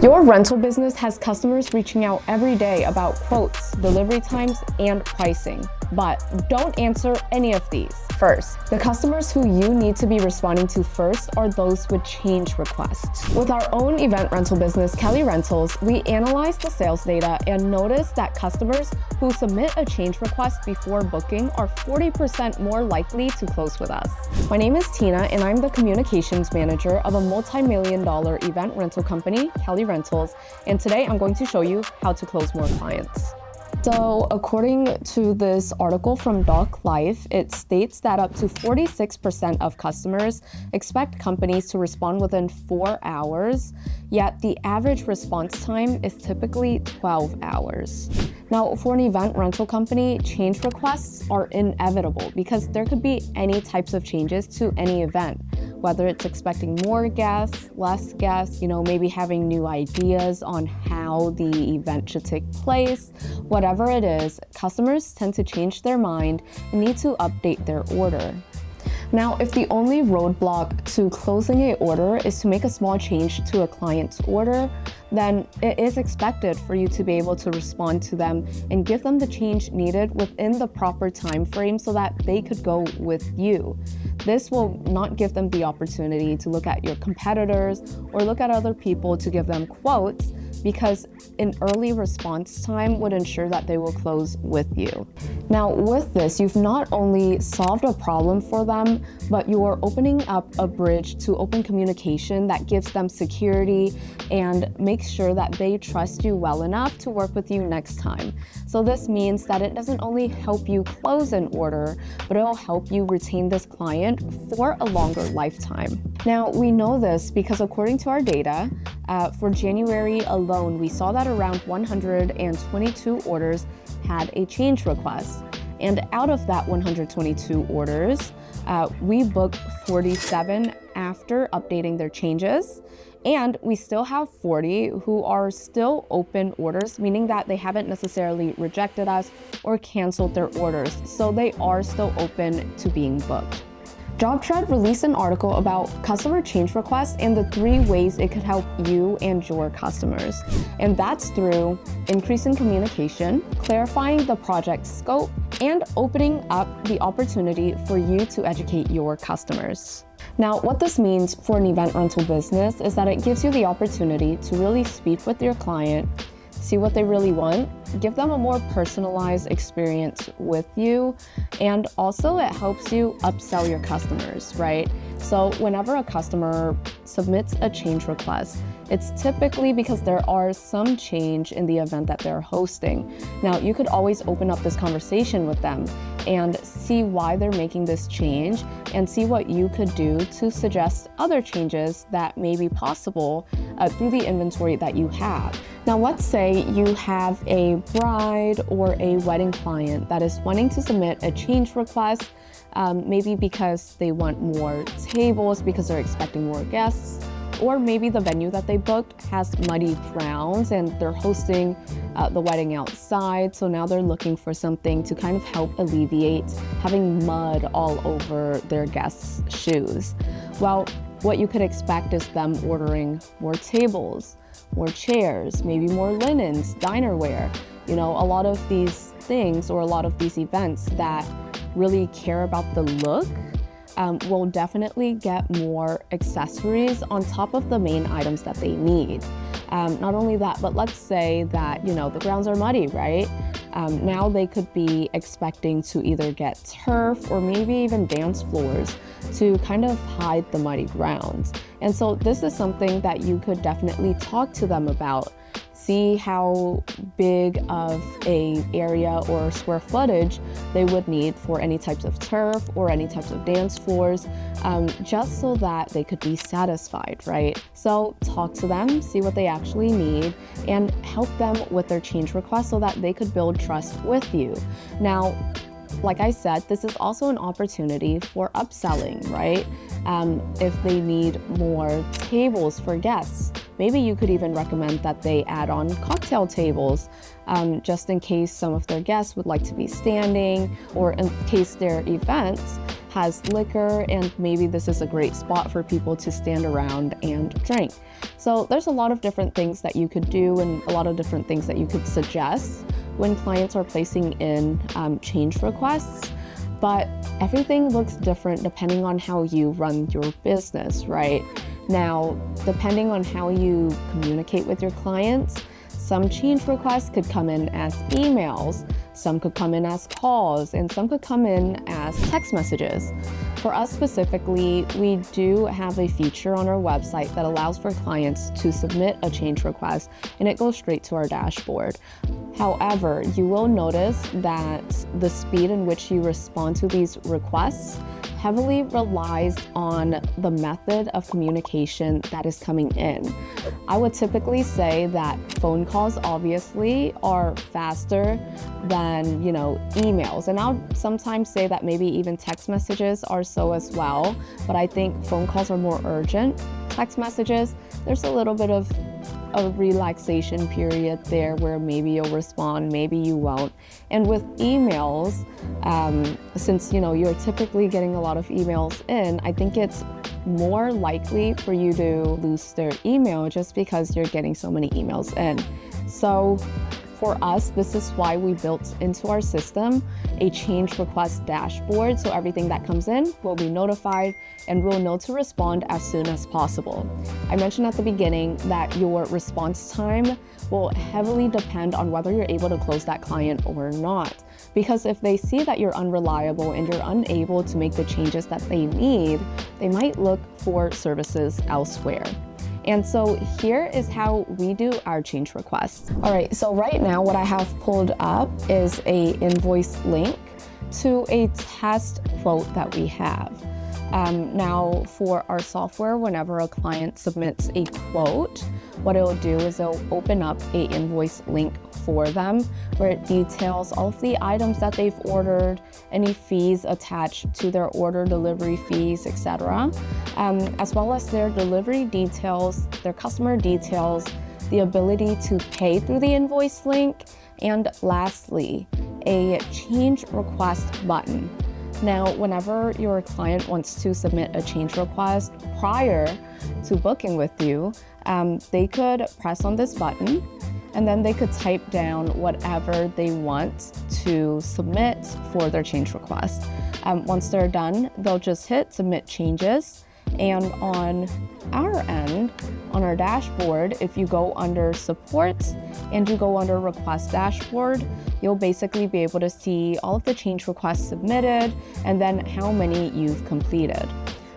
Your rental business has customers reaching out every day about quotes, delivery times, and pricing. But don't answer any of these. First, the customers who you need to be responding to first are those with change requests. With our own event rental business, Kelly Rentals, we analyze the sales data and notice that customers who submit a change request before booking are 40% more likely to close with us. My name is Tina, and I'm the communications manager of a multi-million-dollar event rental company, Kelly Rentals, and today I'm going to show you how to close more clients. So according to this article from Doc Life, it states that up to 46% of customers expect companies to respond within 4 hours, yet the average response time is typically 12 hours. Now, for an event rental company, change requests are inevitable because there could be any types of changes to any event, whether it's expecting more guests, less guests, maybe having new ideas on how the event should take place. Whatever it is, customers tend to change their mind and need to update their order. Now, if the only roadblock to closing an order is to make a small change to a client's order, then it is expected for you to be able to respond to them and give them the change needed within the proper time frame so that they could go with you. This will not give them the opportunity to look at your competitors or look at other people to give them quotes, because an early response time would ensure that they will close with you. Now, with this, you've not only solved a problem for them, but you are opening up a bridge to open communication that gives them security and makes sure that they trust you well enough to work with you next time. So this means that it doesn't only help you close an order, but it'll help you retain this client for a longer lifetime. Now, we know this because according to our data, for January alone, we saw that around 122 orders had a change request. And out of that 122 orders, we booked 47 after updating their changes. And we still have 40 who are still open orders, meaning that they haven't necessarily rejected us or canceled their orders. So they are still open to being booked. JobTread released an article about customer change requests and the 3 ways it could help you and your customers. And that's through increasing communication, clarifying the project scope, and opening up the opportunity for you to educate your customers. Now, what this means for an event rental business is that it gives you the opportunity to really speak with your client, see what they really want, give them a more personalized experience with you, and also it helps you upsell your customers, right? So whenever a customer submits a change request, it's typically because there are some change in the event that they're hosting. Now, you could always open up this conversation with them and see why they're making this change and see what you could do to suggest other changes that may be possible through the inventory that you have. Now, let's say you have a bride or a wedding client that is wanting to submit a change request, maybe because they want more tables because they're expecting more guests, or maybe the venue that they booked has muddy grounds and they're hosting the wedding outside. So now they're looking for something to kind of help alleviate having mud all over their guests' shoes. Well, what you could expect is them ordering more tables, more chairs, maybe more linens, dinerware. A lot of these things or a lot of these events that really care about the look will definitely get more accessories on top of the main items that they need. Not only that, but let's say that, the grounds are muddy, right? Now they could be expecting to either get turf or maybe even dance floors to kind of hide the muddy grounds. And so this is something that you could definitely talk to them about. See how big of a area or square footage they would need for any types of turf or any types of dance floors, just so that they could be satisfied, right? So talk to them, see what they actually need, and help them with their change request so that they could build trust with you. Now, like I said, this is also an opportunity for upselling, right? If they need more tables for guests, maybe you could even recommend that they add on cocktail tables, just in case some of their guests would like to be standing, or in case their events has liquor, and maybe this is a great spot for people to stand around and drink. So there's a lot of different things that you could do and a lot of different things that you could suggest when clients are placing in change requests. But everything looks different depending on how you run your business, right? Now, depending on how you communicate with your clients, some change requests could come in as emails, some could come in as calls, and some could come in as text messages. For us specifically, we do have a feature on our website that allows for clients to submit a change request, and it goes straight to our dashboard. However, you will notice that the speed in which you respond to these requests heavily relies on the method of communication that is coming in. I would typically say that phone calls obviously are faster than, emails. And I'll sometimes say that maybe even text messages are so as well, but I think phone calls are more urgent. Text messages, there's a little bit of a relaxation period there where maybe you'll respond, maybe you won't. And with emails, since you're typically getting a lot of emails in, I think it's more likely for you to lose their email just because you're getting so many emails in. So for us, this is why we built into our system a change request dashboard, so everything that comes in will be notified and we'll know to respond as soon as possible. I mentioned at the beginning that your response time will heavily depend on whether you're able to close that client or not. Because if they see that you're unreliable and you're unable to make the changes that they need, they might look for services elsewhere. And so here is how we do our change requests. All right, so right now what I have pulled up is a invoice link to a test quote that we have. Now for our software, whenever a client submits a quote, what it'll do is it'll open up a invoice link for them where it details all of the items that they've ordered, any fees attached to their order, delivery fees, etc., as well as their delivery details, their customer details, the ability to pay through the invoice link, and lastly, a change request button. Now, whenever your client wants to submit a change request prior to booking with you, they could press on this button and then they could type down whatever they want to submit for their change request. Once they're done, they'll just hit submit changes. And on our end, on our dashboard, if you go under support and you go under request dashboard, you'll basically be able to see all of the change requests submitted and then how many you've completed.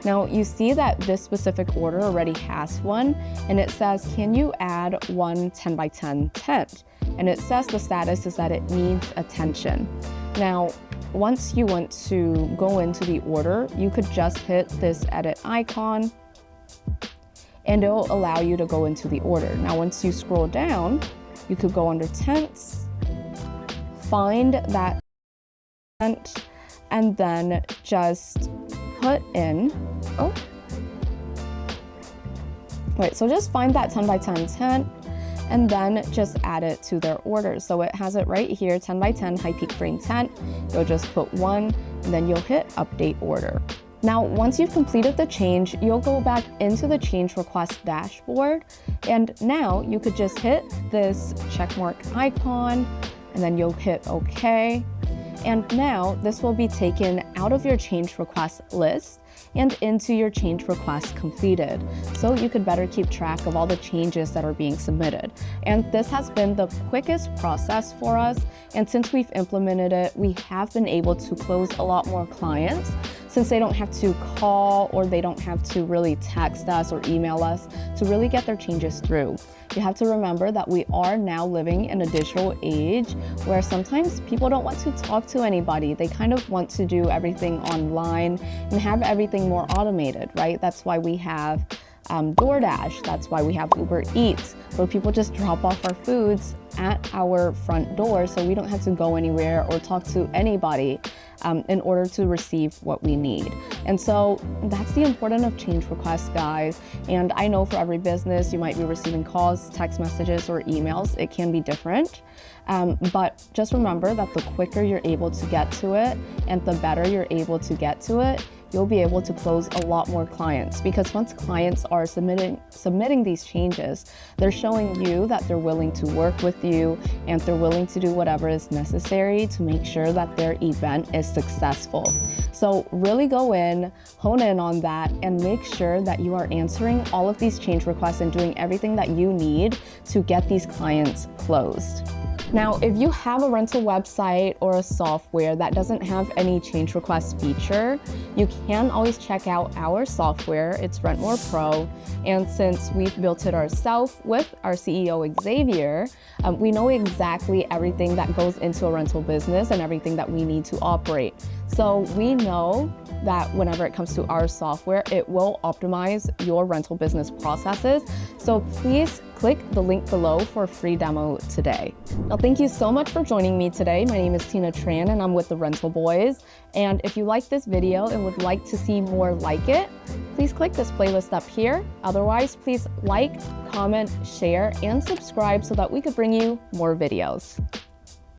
Now you see that this specific order already has one, and it says, can you add one 10 by 10 tent? And it says the status is that it needs attention. Now, once you want to go into the order, you could just hit this edit icon and it'll allow you to go into the order. Now, once you scroll down, you could go under tents, find that tent, and then just put in, so just find that 10 by 10 tent and then just add it to their order. So it has it right here, 10 by 10 high peak frame tent. You'll just put 1 and then you'll hit update order. Now, once you've completed the change, you'll go back into the change request dashboard, and now you could just hit this checkmark icon and then you'll hit OK. And now this will be taken out of your change request list and into your change request completed, so you could better keep track of all the changes that are being submitted. And this has been the quickest process for us, and since we've implemented it, we have been able to close a lot more clients since they don't have to call or they don't have to really text us or email us to really get their changes through. You have to remember that we are now living in a digital age where sometimes people don't want to talk to anybody. They kind of want to do everything online and have everything more automated, right? That's why we have DoorDash. That's why we have Uber Eats, where people just drop off our foods at our front door so we don't have to go anywhere or talk to anybody in order to receive what we need. And so that's the importance of change requests, guys. And I know for every business, you might be receiving calls, text messages, or emails. It can be different. But just remember that the quicker you're able to get to it and the better you're able to get to it, you'll be able to close a lot more clients, because once clients are submitting these changes, they're showing you that they're willing to work with you and they're willing to do whatever is necessary to make sure that their event is successful. So really go in, hone in on that, and make sure that you are answering all of these change requests and doing everything that you need to get these clients closed. Now, if you have a rental website or a software that doesn't have any change request feature, you can always check out our software. It's Rent More Pro. And since we've built it ourselves with our CEO, Xavier, we know exactly everything that goes into a rental business and everything that we need to operate. So we know that whenever it comes to our software, it will optimize your rental business processes. So please click the link below for a free demo today. Now, thank you so much for joining me today. My name is Tina Tran and I'm with the Rental Boys. And if you like this video and would like to see more like it, please click this playlist up here. Otherwise, please like, comment, share, and subscribe so that we could bring you more videos.